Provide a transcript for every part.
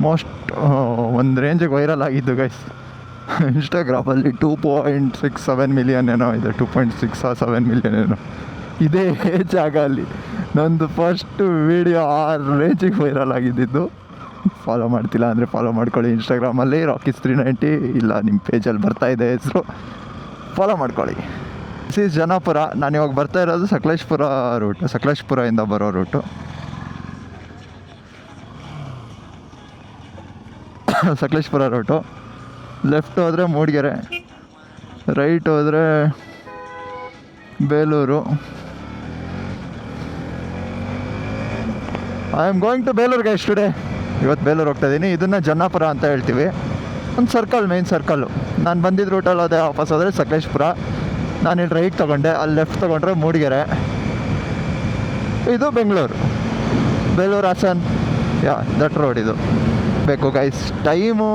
Most ಒಂದು ರೇಂಜಿಗೆ viral ಆಗಿದ್ದು ಗೈಸ್. ಇನ್ಸ್ಟಾಗ್ರಾಮಲ್ಲಿ 2.67 ಮಿಲಿಯನ್ ಏನೋ ಇದೆ, 2.67 ಮಿಲಿಯನ್ ಏನೋ ಇದೇ ಜಾಗ ಅಲ್ಲಿ ನಂದು ಫಸ್ಟ್ ವೀಡಿಯೋ ಆ ರೇಂಜಿಗೆ ವೈರಲ್ ಆಗಿದ್ದಿದ್ದು. ಫಾಲೋ ಮಾಡ್ತಿಲ್ಲ ಅಂದರೆ ಫಾಲೋ ಮಾಡ್ಕೊಳ್ಳಿ ಇನ್ಸ್ಟಾಗ್ರಾಮಲ್ಲಿ ರಾಕೀಸ್390, ಇಲ್ಲ ನಿಮ್ಮ ಪೇಜಲ್ಲಿ ಬರ್ತಾಯಿದೆ ಹೆಸರು, ಫಾಲೋ ಮಾಡ್ಕೊಳ್ಳಿ. This is Janapura. ನಾನು ಇವಾಗ ಬರ್ತಾ ಇರೋದು ಸಕಲೇಶ್ಪುರ ರೂಟ್, ಸಕಲೇಶ್ಪುರದಿಂದ ಬರೋ ರೂಟು. ಸಕಲೇಶ್ಪುರ ರೂಟು. ಲೆಫ್ಟ್ ಹೋದರೆ ಮೂಡಿಗೆರೆ, ರೈಟ್ ಹೋದರೆ Belur. I am going to Belur guys today. ಇವತ್ತು ಬೇಲೂರು ಹೋಗ್ತಾಯಿದ್ದೀನಿ. ಇದನ್ನು ಜನ್ನಾಪುರ ಅಂತ ಹೇಳ್ತೀವಿ. ಒಂದು ಸರ್ಕಲ್, ಮೇನ್ ಸರ್ಕಲ್ಲು. ನಾನು ಬಂದಿದ್ದ ರೂಟಲ್ಲಿ ಅದೇ ವಾಪಸ್ ಹೋದರೆ ಸಕಲೇಶ್ಪುರ. ನಾನಿಲ್ಲಿ ರೈಟ್ ತೊಗೊಂಡೆ, ಅಲ್ಲಿ ಲೆಫ್ಟ್ ತೊಗೊಂಡ್ರೆ ಮೂಡಿಗೆರೆ. ಇದು Bengaluru, Belur Hassan, yeah that road ಇದು ಬೇಕು ಗೈಸ್. ಟೈಮು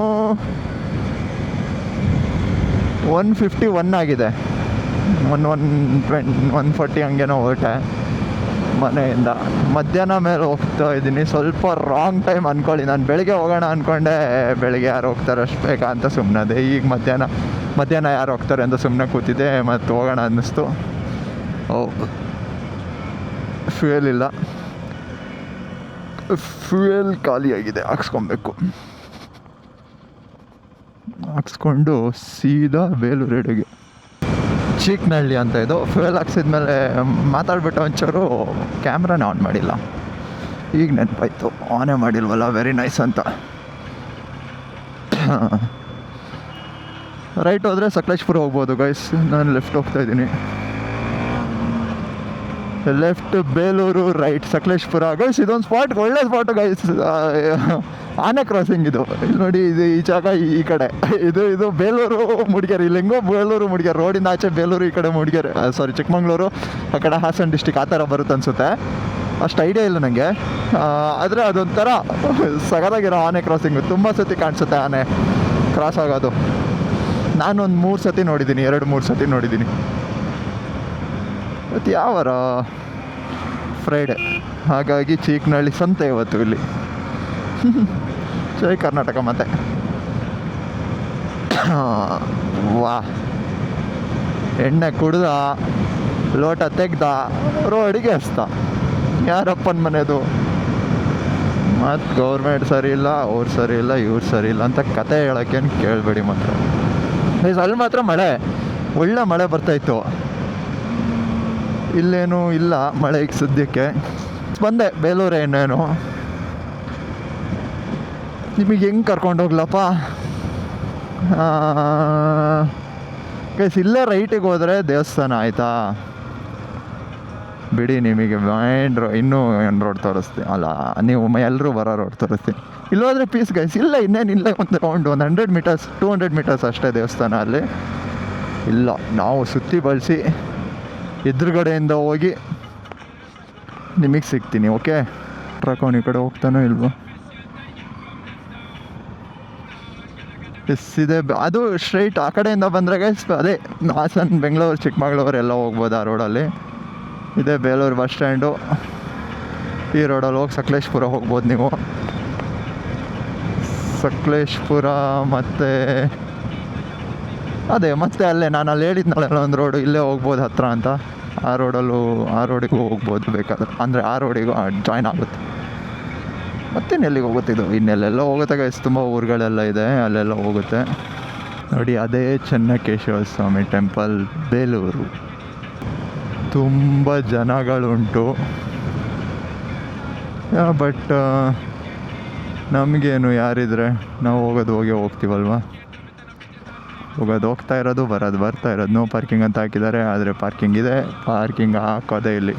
1:51 ಆಗಿದೆ. 1:40 ಹಂಗೇನೋ ಹೊರಟೆ ಮನೆಯಿಂದ. ಮಧ್ಯಾಹ್ನ ಮೇಲೆ ಹೋಗ್ತಾ ಇದ್ದೀನಿ. ಸ್ವಲ್ಪ ರಾಂಗ್ ಟೈಮ್ ಅಂದ್ಕೊಳ್ಳಿ. ನಾನು ಬೆಳಗ್ಗೆ ಹೋಗೋಣ ಅಂದ್ಕೊಂಡೆ, ಬೆಳಗ್ಗೆ ಯಾರು ಹೋಗ್ತಾರೆ ಅಷ್ಟು ಬೇಗ ಅಂತ ಸುಮ್ಮನೆ. ಈಗ ಮಧ್ಯಾಹ್ನ ಯಾರು ಹೋಗ್ತಾರೆ ಅಂತ ಸುಮ್ಮನೆ ಕೂತಿದ್ದೆ, ಮತ್ತು ಹೋಗೋಣ ಅನ್ನಿಸ್ತು. ಫ್ಯೂಯಲ್ ಇಲ್ಲ, ಫ್ಯೂಯಲ್ ಖಾಲಿಯಾಗಿದೆ. ಹಾಕ್ಸ್ಕೊಬೇಕು. ಹಾಕ್ಸ್ಕೊಂಡು ಸೀದಾ ಬೇಲೂರೆಡೆಗೆ. ಚೀಕ್ನಹಳ್ಳಿ ಅಂತ ಇದು. ಫ್ಯೂಯಲ್ ಹಾಕ್ಸಿದ್ಮೇಲೆ ಮಾತಾಡ್ಬಿಟ್ಟು ಒಂಚೂರು ಕ್ಯಾಮ್ರಾನೇ ಆನ್ ಮಾಡಿಲ್ಲ. ಈಗ ನೆನಪಾಯ್ತು, ಆನೇ ಮಾಡಿಲ್ವಲ್ಲ, ವೆರಿ ನೈಸ್ ಅಂತ. ರೈಟ್ ಹೋದರೆ ಸಕಲೇಶ್ಪುರ ಹೋಗ್ಬೋದು ಗೈಸ್. ನಾನು ಲೆಫ್ಟ್ ಹೋಗ್ತಾಯಿದ್ದೀನಿ. Left Belur, right Sakleshpur. Guys ಇದೊಂದು ಸ್ಪಾಟ್, ಒಳ್ಳೆ ಸ್ಪಾಟು ಗೈಸ್. ಆನೆ ಕ್ರಾಸಿಂಗ್ ಇದು. ಇಲ್ಲಿ ನೋಡಿ, ಇದು ಈ ಜಾಗ ಈ ಕಡೆ. ಇದು ಬೇಲೂರು ಮೂಡಿಗೆರೆ. ಇಲ್ಲಿ ಹೆಂಗೋ ಬೇಲೂರು ಮೂಡಿಗೆರೆ ರೋಡಿಂದ ಆಚೆ ಬೇಲೂರು, ಈ ಕಡೆ ಮೂಡಿಗೆರೆ, ಸಾರಿ ಚಿಕ್ಕಮಂಗ್ಳೂರು, ಆ ಕಡೆ ಹಾಸನ ಡಿಸ್ಟಿಕ್ ಆ ಥರ ಬರುತ್ತೆ ಅನಿಸುತ್ತೆ. ಅಷ್ಟು ಐಡಿಯಾ ಇಲ್ಲ ನನಗೆ. ಆದರೆ ಅದೊಂಥರ ಸಗದಾಗಿರೋ ಆನೆ ಕ್ರಾಸಿಂಗು. ತುಂಬ ಸತಿ ಕಾಣಿಸುತ್ತೆ ಆನೆ ಕ್ರಾಸ್ ಆಗೋದು. ನಾನೊಂದು 3 ಸತಿ ನೋಡಿದ್ದೀನಿ, 2-3 ಸತಿ ನೋಡಿದ್ದೀನಿ. ಇವತ್ತು ಯಾವ ವಾರ? ಫ್ರೈಡೆ. ಹಾಗಾಗಿ ಚೀಕ್ನಹಳ್ಳಿ ಸಂತೆ ಇವತ್ತು ಇಲ್ಲಿ. ಜೈ ಕರ್ನಾಟಕ. ಮತ್ತೆ ವಾ, ಎಣ್ಣೆ ಕುಡ್ದ, ಲೋಟ ತೆಗ್ದ, ರೋಡಿಗೆ ಹಸ್ತ. ಯಾರಪ್ಪನ ಮನೆದು? ಮತ್ತು ಗೌರ್ಮೆಂಟ್ ಸರಿ ಇಲ್ಲ, ಅವ್ರು ಸರಿ ಇಲ್ಲ, ಇವ್ರು ಸರಿ ಇಲ್ಲ ಅಂತ ಕತೆ ಹೇಳೋಕ್ಕೇನು ಕೇಳಬೇಡಿ ಮಾತ್ರ. ಅಲ್ಲಿ ಮಾತ್ರ ಮಳೆ, ಒಳ್ಳೆ ಮಳೆ ಬರ್ತಾಯಿತ್ತು. ಇಲ್ಲೇನೂ ಇಲ್ಲ ಮಳೆ ಈಗ ಸದ್ಯಕ್ಕೆ. ಬಂದೆ ಬೇಲೂರೇ. ಇನ್ನೇನು ನಿಮಗೆ ಹೆಂಗೆ ಕರ್ಕೊಂಡು ಹೋಗ್ಲಪ್ಪ ಗೈಸ್? ಇಲ್ಲೇ ರೈಟಿಗೆ ಹೋದರೆ ದೇವಸ್ಥಾನ ಆಯಿತಾ, ಬಿಡಿ ನಿಮಗೆ ಇನ್ನೂ ಏನು ರೋಡ್ ತೋರಿಸ್ತೀನಿ. ಅಲ್ಲ, ನೀವು ಎಲ್ಲರೂ ಬರೋ ರೋಡ್ ತೋರಿಸ್ತೀನಿ. ಇಲ್ಲೋದ್ರೆ ಪೀಸ್ ಗೈಸ್. ಇನ್ನೇನಿಲ್ಲ, ಒಂದು ರೌಂಡ್ 100 ಮೀಟರ್ಸ್ 200 ಮೀಟರ್ಸ್ ಅಷ್ಟೇ ದೇವಸ್ಥಾನ ಅಲ್ಲಿ. ಇಲ್ಲ, ನಾವು ಸುತ್ತಿ ಬಳಸಿ ಎದುರುಗಡೆಯಿಂದ ಹೋಗಿ ನಿಮಗೆ ಸಿಗ್ತೀನಿ. ಓಕೆ, ಟ್ರಕ್ ಅವನು ಈ ಕಡೆ ಹೋಗ್ತಾನೋ ಇಲ್ವೋ? ಇದೆ. ಅದು ಸ್ಟ್ರೈಟ್ ಆ ಕಡೆಯಿಂದ ಬಂದರೆ ಗೈಸ್ ಅದೇ ಹಾಸನ, ಬೆಂಗಳೂರು, ಚಿಕ್ಕಮಗಳೂರು ಎಲ್ಲ ಹೋಗ್ಬೋದು ಆ ರೋಡಲ್ಲಿ. ಇದೇ ಬೇಲೂರು ಬಸ್ ಸ್ಟ್ಯಾಂಡು. ಈ ರೋಡಲ್ಲಿ ಹೋಗಿ ಸಕಲೇಶ್ಪುರ ಹೋಗ್ಬೋದು ನೀವು. ಸಕಲೇಶ್ಪುರ ಮತ್ತು ಅದೇ ಮತ್ತೆ ಅಲ್ಲೇ ನಾನು ಅಲ್ಲಿ ಹೇಳಿದ್ನಲ್ಲ ಒಂದು ರೋಡು, ಇಲ್ಲೇ ಹೋಗ್ಬೋದು ಹತ್ರ ಅಂತ. ಆ ರೋಡಿಗೂ ಹೋಗ್ಬೋದು ಬೇಕಾದ್ರೆ. ಅಂದರೆ ಆ ರೋಡಿಗೂ ಜಾಯ್ನ್ ಆಗುತ್ತೆ. ಮತ್ತಿನ್ನೆಲ್ಲಿಗೆ ಹೋಗುತ್ತೆ ಇದು? ಇನ್ನೆಲ್ಲೆಲ್ಲ ಹೋಗುತ್ತೆ ಗೈಸ್. ತುಂಬ ಊರುಗಳೆಲ್ಲ ಇದೆ, ಅಲ್ಲೆಲ್ಲ ಹೋಗುತ್ತೆ ನೋಡಿ. ಅದೇ ಚೆನ್ನಕೇಶವ ಸ್ವಾಮಿ ಟೆಂಪಲ್ ಬೇಲೂರು. ತುಂಬ ಜನಗಳುಂಟು. ಬಟ್ ನಮಗೇನು, ಯಾರಿದ್ರೆ ನಾವು ಹೋಗ್ತೀವಲ್ವ. ಹೋಗ್ತಾ ಇರೋದು, ಬರ್ತಾ ಇರೋದು. ನೋ ಪಾರ್ಕಿಂಗ್ ಅಂತ ಹಾಕಿದ್ದಾರೆ, ಆದರೆ ಪಾರ್ಕಿಂಗ್ ಇದೆ. ಪಾರ್ಕಿಂಗ್ ಹಾಕೋದೇ ಇಲ್ಲಿ.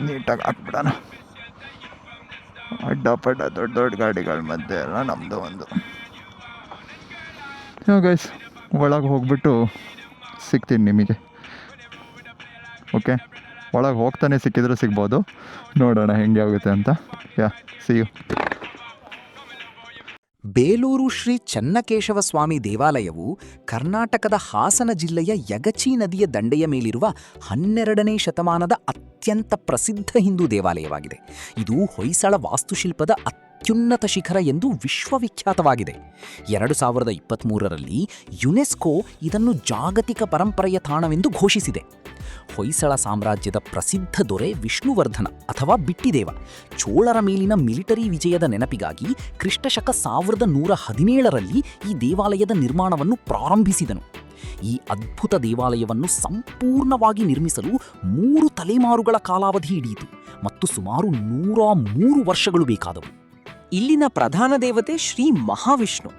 ನೀಟಾಗಿ ಹಾಕ್ಬಿಡೋಣ. ಅಡ್ಡ ದೊಡ್ಡ ಗಾಡಿಗಳ ಮಧ್ಯೆ ಎಲ್ಲ ನಮ್ಮದು ಒಂದು. ಗೈಸ್, ಒಳಗೆ ಹೋಗ್ಬಿಟ್ಟು ಸಿಗ್ತೀನಿ ನಿಮಗೆ. ಓಕೆ, ಒಳಗೆ ಹೋಗ್ತಾನೆ ಸಿಕ್ಕಿದ್ರೆ ಸಿಗ್ಬೋದು. ನೋಡೋಣ ಹೆಂಗೆ ಆಗುತ್ತೆ ಅಂತ. See you. ಬೇಲೂರು ಶ್ರೀ ಚನ್ನಕೇಶವ ಸ್ವಾಮಿ ದೇವಾಲಯವು ಕರ್ನಾಟಕದ ಹಾಸನ ಜಿಲ್ಲೆಯ ಯಗಚಿ ನದಿಯ ದಂಡೆಯ ಮೇಲಿರುವ 12ನೇ ಶತಮಾನದ ಅತ್ಯಂತ ಪ್ರಸಿದ್ಧ ಹಿಂದೂ ದೇವಾಲಯವಾಗಿದೆ. ಇದು ಹೊಯ್ಸಳ ವಾಸ್ತುಶಿಲ್ಪದ ಅತ್ಯುನ್ನತ ಶಿಖರ ಎಂದು ವಿಶ್ವವಿಖ್ಯಾತವಾಗಿದೆ. 2023ರಲ್ಲಿ ಯುನೆಸ್ಕೋ ಇದನ್ನು ಜಾಗತಿಕ ಪರಂಪರೆಯ ತಾಣವೆಂದು ಘೋಷಿಸಿದೆ. ಹೊಯ್ಸಳ ಸಾಮ್ರಾಜ್ಯದ ಪ್ರಸಿದ್ಧ ದೊರೆ ವಿಷ್ಣುವರ್ಧನ ಅಥವಾ ಬಿಟ್ಟಿದೇವ ಚೋಳರ ಮೇಲಿನ ಮಿಲಿಟರಿ ವಿಜಯದ ನೆನಪಿಗಾಗಿ ಕ್ರಿಸ್ತಶಕ 1117ರಲ್ಲಿ ಈ ದೇವಾಲಯದ ನಿರ್ಮಾಣವನ್ನು ಪ್ರಾರಂಭಿಸಿದನು. ಈ ಅದ್ಭುತ ದೇವಾಲಯವನ್ನು ಸಂಪೂರ್ಣವಾಗಿ ನಿರ್ಮಿಸಲು 3 ತಲೆಮಾರುಗಳ ಕಾಲಾವಧಿ ಹಿಡಿಯಿತು ಮತ್ತು ಸುಮಾರು 103 ವರ್ಷಗಳು ಬೇಕಾದವು. ಇಲ್ಲಿನ ಪ್ರಧಾನ ದೇವತೆ ಶ್ರೀ ಮಹಾವಿಷ್ಣು.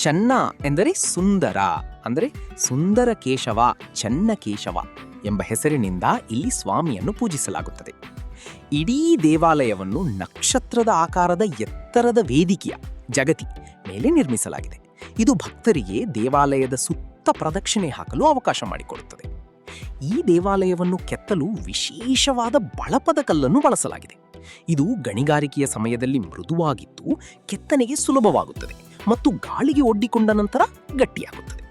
ಚನ್ನ ಎಂದರೆ ಸುಂದರ, ಅಂದರೆ ಸುಂದರ ಕೇಶವ, ಚನ್ನಕೇಶವ ಎಂಬ ಹೆಸರಿನಿಂದ ಇಲ್ಲಿ ಸ್ವಾಮಿಯನ್ನು ಪೂಜಿಸಲಾಗುತ್ತದೆ. ಇಡೀ ದೇವಾಲಯವನ್ನು ನಕ್ಷತ್ರದ ಆಕಾರದ ಎತ್ತರದ ವೇದಿಕೆಯ ಜಗತಿ ಮೇಲೆ ನಿರ್ಮಿಸಲಾಗಿದೆ. ಇದು ಭಕ್ತರಿಗೆ ದೇವಾಲಯದ ಸುತ್ತ ಪ್ರದಕ್ಷಿಣೆ ಹಾಕಲು ಅವಕಾಶ ಮಾಡಿಕೊಡುತ್ತದೆ. ಈ ದೇವಾಲಯವನ್ನು ಕೆತ್ತಲು ವಿಶೇಷವಾದ ಬಳಪದ ಕಲ್ಲನ್ನು ಬಳಸಲಾಗಿದೆ. ಇದು ಗಣಿಗಾರಿಕೆಯ ಸಮಯದಲ್ಲಿ ಮೃದುವಾಗಿದ್ದು ಕೆತ್ತನೆಗೆ ಸುಲಭವಾಗುತ್ತದೆ ಮತ್ತು ಗಾಳಿಗೆ ಒಡ್ಡಿಕೊಂಡ ನಂತರ ಗಟ್ಟಿಯಾಗುತ್ತದೆ.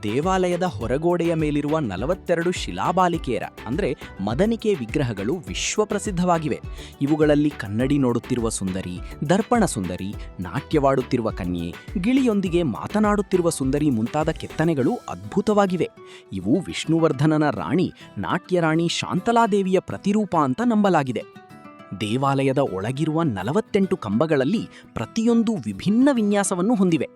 ದೇವಾಲಯದ ಹೊರಗೋಡೆಯ ಮೇಲಿರುವ 42 ಶಿಲಾಬಾಲಿಕೆಯರ ಅಂದರೆ ಮದನಿಕೆ ವಿಗ್ರಹಗಳು ವಿಶ್ವಪ್ರಸಿದ್ಧವಾಗಿವೆ. ಇವುಗಳಲ್ಲಿ ಕನ್ನಡಿ ನೋಡುತ್ತಿರುವ ಸುಂದರಿ, ದರ್ಪಣ ಸುಂದರಿ, ನಾಟ್ಯವಾಡುತ್ತಿರುವ ಕನ್ಯೆ, ಗಿಳಿಯೊಂದಿಗೆ ಮಾತನಾಡುತ್ತಿರುವ ಸುಂದರಿ ಮುಂತಾದ ಕೆತ್ತನೆಗಳು ಅದ್ಭುತವಾಗಿವೆ. ಇವು ವಿಷ್ಣುವರ್ಧನನ ರಾಣಿ ನಾಟ್ಯರಾಣಿ ಶಾಂತಲಾದೇವಿಯ ಪ್ರತಿರೂಪ ಅಂತ ನಂಬಲಾಗಿದೆ. ದೇವಾಲಯದ ಒಳಗಿರುವ 48 ಕಂಬಗಳಲ್ಲಿ ಪ್ರತಿಯೊಂದು ವಿಭಿನ್ನ ವಿನ್ಯಾಸವನ್ನು ಹೊಂದಿವೆ.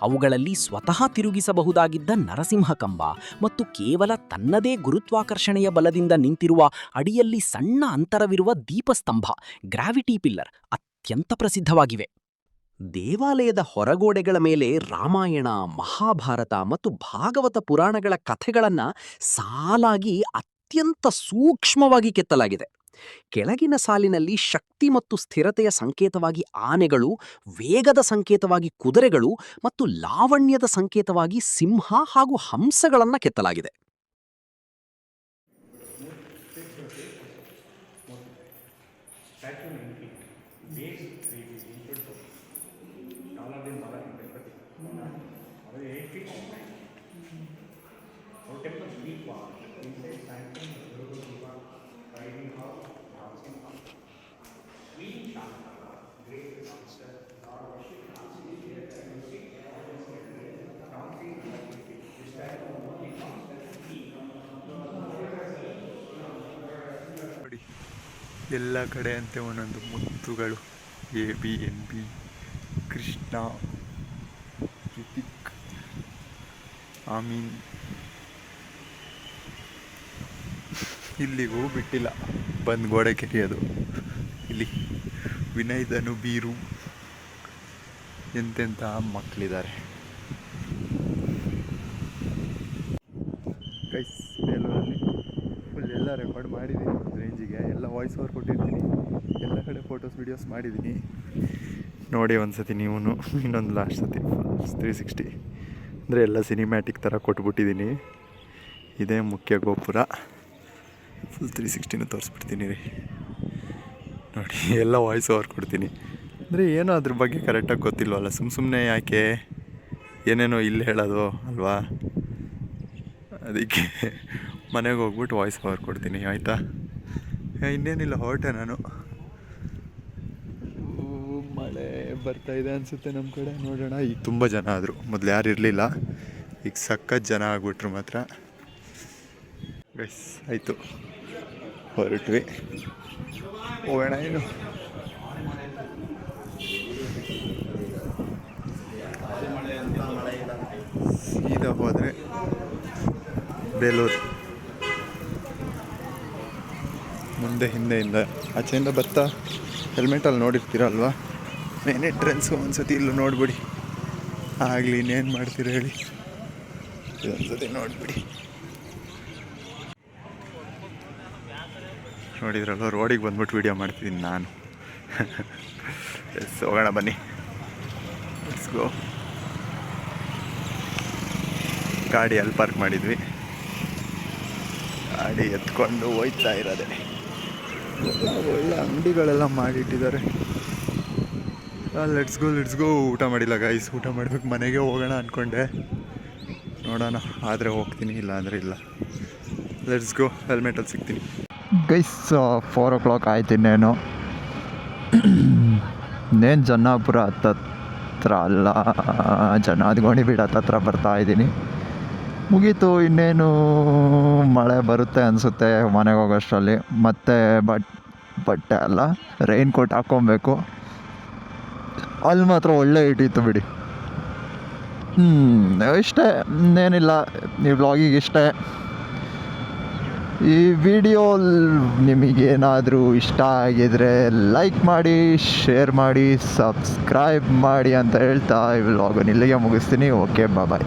ಅವುಗಳಲ್ಲಿ ಸ್ವತಃ ತಿರುಗಿಸಬಹುದಾಗಿದ್ದ ನರಸಿಂಹ ಕಂಬ ಮತ್ತು ಕೇವಲ ತನ್ನದೇ ಗುರುತ್ವಾಕರ್ಷಣೆಯ ಬಲದಿಂದ ನಿಂತಿರುವ ಅಡಿಯಲ್ಲಿ ಸಣ್ಣ ಅಂತರವಿರುವ ದೀಪಸ್ತಂಭ ಗ್ರಾವಿಟಿ ಪಿಲ್ಲರ್ ಅತ್ಯಂತ ಪ್ರಸಿದ್ಧವಾಗಿವೆ. ದೇವಾಲಯದ ಹೊರಗೋಡೆಗಳ ಮೇಲೆ ರಾಮಾಯಣ, ಮಹಾಭಾರತ ಮತ್ತು ಭಾಗವತ ಪುರಾಣಗಳ ಕಥೆಗಳನ್ನು ಸಾಲಾಗಿ ಅತ್ಯಂತ ಸೂಕ್ಷ್ಮವಾಗಿ ಕೆತ್ತಲಾಗಿದೆ. ಕೆಳಗಿನ ಸಾಲಿನಲ್ಲಿ ಶಕ್ತಿ ಮತ್ತು ಸ್ಥಿರತೆಯ ಸಂಕೇತವಾಗಿ ಆನೆಗಳು, ವೇಗದ ಸಂಕೇತವಾಗಿ ಕುದುರೆಗಳು ಮತ್ತು ಲಾವಣ್ಯದ ಸಂಕೇತವಾಗಿ ಸಿಂಹ ಹಾಗೂ ಹಂಸಗಳನ್ನು ಕೆತ್ತಲಾಗಿದೆ. ಎಲ್ಲ ಕಡೆ ಅಂತೆ ಒಂದೊಂದು ಮುತ್ತುಗಳು. ABNB, ಕೃಷ್ಣ, ರಿತಿಕ್, ಆಮೀನ್. ಇಲ್ಲಿಗೂ ಬಿಟ್ಟಿಲ್ಲ, ಬಂದು ಗೋಡೆ ಕೆರೆಯೋದು. ಇಲ್ಲಿ ವಿನಯ್ ಧನು ಬೀರು ಎಂತೆಂಥ ಮಕ್ಕಳಿದ್ದಾರೆ. ಗೈಸ್, ಬೇಲೂರಲ್ಲಿ ಫುಲ್ ಎಲ್ಲ ರೆಕಾರ್ಡ್ ಮಾಡಿದ್ದೀನಿ ಒಂದು ರೇಂಜಿಗೆ. ಎಲ್ಲ ವಾಯ್ಸ್ ಓವರ್ ಕೊಟ್ಟಿರ್ತೀನಿ, ಎಲ್ಲ ಕಡೆ ಫೋಟೋಸ್ ವೀಡಿಯೋಸ್ ಮಾಡಿದ್ದೀನಿ. ನೋಡಿ ಒಂದ್ಸತಿ ನೀವು ಇನ್ನೊಂದು ಲಾಸ್ಟ್ ಸತಿ 360 ಅಂದರೆ ಎಲ್ಲ ಸಿನಿಮ್ಯಾಟಿಕ್ ಥರ ಕೊಟ್ಬಿಟ್ಟಿದ್ದೀನಿ. ಇದೇ ಮುಖ್ಯ ಗೋಪುರ. ಫುಲ್ 360 ತೋರಿಸ್ಬಿಡ್ತೀನಿ ರೀ. ನೋಡಿ ಎಲ್ಲ ವಾಯ್ಸ್ ಓವರ್ ಕೊಡ್ತೀನಿ. ಅಂದರೆ ಏನೋ ಅದ್ರ ಬಗ್ಗೆ ಕರೆಕ್ಟಾಗಿ ಗೊತ್ತಿಲ್ವಲ್ಲ, ಸುಮ್ಮನೆ ಯಾಕೆ ಏನೇನೋ ಇಲ್ಲಿ ಹೇಳೋದು ಅಲ್ವಾ, ಅದಕ್ಕೆ ಮನೆಗೆ ಹೋಗ್ಬಿಟ್ಟು ವಾಯ್ಸ್ ಓವರ್ ಕೊಡ್ತೀನಿ, ಆಯಿತಾ? ಇನ್ನೇನಿಲ್ಲ, ಹೊರಟೆ ನಾನು. ಮಳೆ ಬರ್ತಾಯಿದೆ ಅನಿಸುತ್ತೆ ನಮ್ಮ ಕಡೆ, ನೋಡೋಣ. ಈಗ ತುಂಬ ಜನ ಆದರು, ಮೊದಲು ಯಾರು ಇರಲಿಲ್ಲ, ಈಗ ಸಖತ್ ಜನ ಆಗ್ಬಿಟ್ರು ಮಾತ್ರ. ಗೈಸ್ ಆಯಿತು, ಹೊರಟ್ವಿ, ಹೋಗೋಣ. ಏನು ಸೀದಾ ಹೋದರೆ ಬೇಲೂರು, ಮುಂದೆ ಹಿಂದೆಯಿಂದ ಆಚೆಯಿಂದ ಬರ್ತಾ ಹೆಲ್ಮೆಟಲ್ಲಿ ನೋಡಿರ್ತೀರಲ್ವ, ಮೇನ್ ಎಂಟ್ರೆನ್ಸು. ಒಂದ್ಸತಿ ಇಲ್ಲೂ ನೋಡಿಬಿಡಿ, ಆಗಲಿ ಇನ್ನೇನು ಮಾಡ್ತೀರ ಹೇಳಿ, ಇದೊಂದ್ಸತಿ ನೋಡಿಬಿಡಿ. ನೋಡಿದ್ರಲ್ವ, ರೋಡಿಗೆ ಬಂದ್ಬಿಟ್ಟು ವೀಡಿಯೋ ಮಾಡ್ತಿದ್ದೀನಿ ನಾನು. ಎಸ್, ಹೋಗೋಣ ಬನ್ನಿ, ಲೆಟ್ಸ್ ಗೋ. ಗಾಡಿ ಅಲ್ಲಿ ಪಾರ್ಕ್ ಮಾಡಿದ್ವಿ, ಗಾಡಿ ಎತ್ಕೊಂಡು ಹೋಯ್ತಾ ಇರೋದೆ. ಒಳ್ಳೆ ಅಂಗಡಿಗಳೆಲ್ಲ ಮಾಡಿಟ್ಟಿದ್ದಾರೆ. Let's go. ಊಟ ಮಾಡಿಲ್ಲ ಗೈಸ್, ಊಟ ಮಾಡ್ಬೇಕು, ಮನೆಗೆ ಹೋಗೋಣ ಅಂದ್ಕೊಂಡೆ, ನೋಡೋಣ, ಆದರೆ ಹೋಗ್ತೀನಿ, ಇಲ್ಲ ಅಂದರೆ ಇಲ್ಲ. Let's go. ಹೆಲ್ಮೆಟಲ್ಲಿ ಸಿಗ್ತೀನಿ ಗೈಸ್. 4 o'clock ಆಯ್ತು. ಇನ್ನೇನು ಜನ್ನಾಪುರ ಹತ್ತತ್ರ ಅಲ್ಲ, ಗೋಣಿಬೀಡು ಹತ್ತತ್ರ ಬರ್ತಾ ಇದ್ದೀನಿ. ಮುಗೀತು. ಇನ್ನೇನು ಮಳೆ ಬರುತ್ತೆ ಅನಿಸುತ್ತೆ ಮನೆಗೆ ಹೋಗೋಷ್ಟರಲ್ಲಿ. ಮತ್ತೆ ಬಟ್ಟೆ ಅಲ್ಲ, ರೈನ್ ಕೋಟ್ ಹಾಕ್ಕೊಬೇಕು. ಅಲ್ಲಿ ಮಾತ್ರ ಒಳ್ಳೆ ಇಟ್ಟಿತ್ತು ಬಿಡಿ. ಇಷ್ಟೇ, ಇನ್ನೇನಿಲ್ಲ. ಈ ವ್ಲಾಗಿಗೆ ಇಷ್ಟೇ. ಈ ವಿಡಿಯೋ ನಿಮಗೇನಾದರೂ ಇಷ್ಟ ಆಗಿದರೆ ಲೈಕ್ ಮಾಡಿ, ಶೇರ್ ಮಾಡಿ, ಸಬ್ಸ್ಕ್ರೈಬ್ ಮಾಡಿ ಅಂತ ಹೇಳ್ತಾ ಈ ವ್ಲಾಗನ್ನು ಇಲ್ಲಿಗೆ ಮುಗಿಸ್ತೀನಿ. ಓಕೆ, ಬಾಯ್.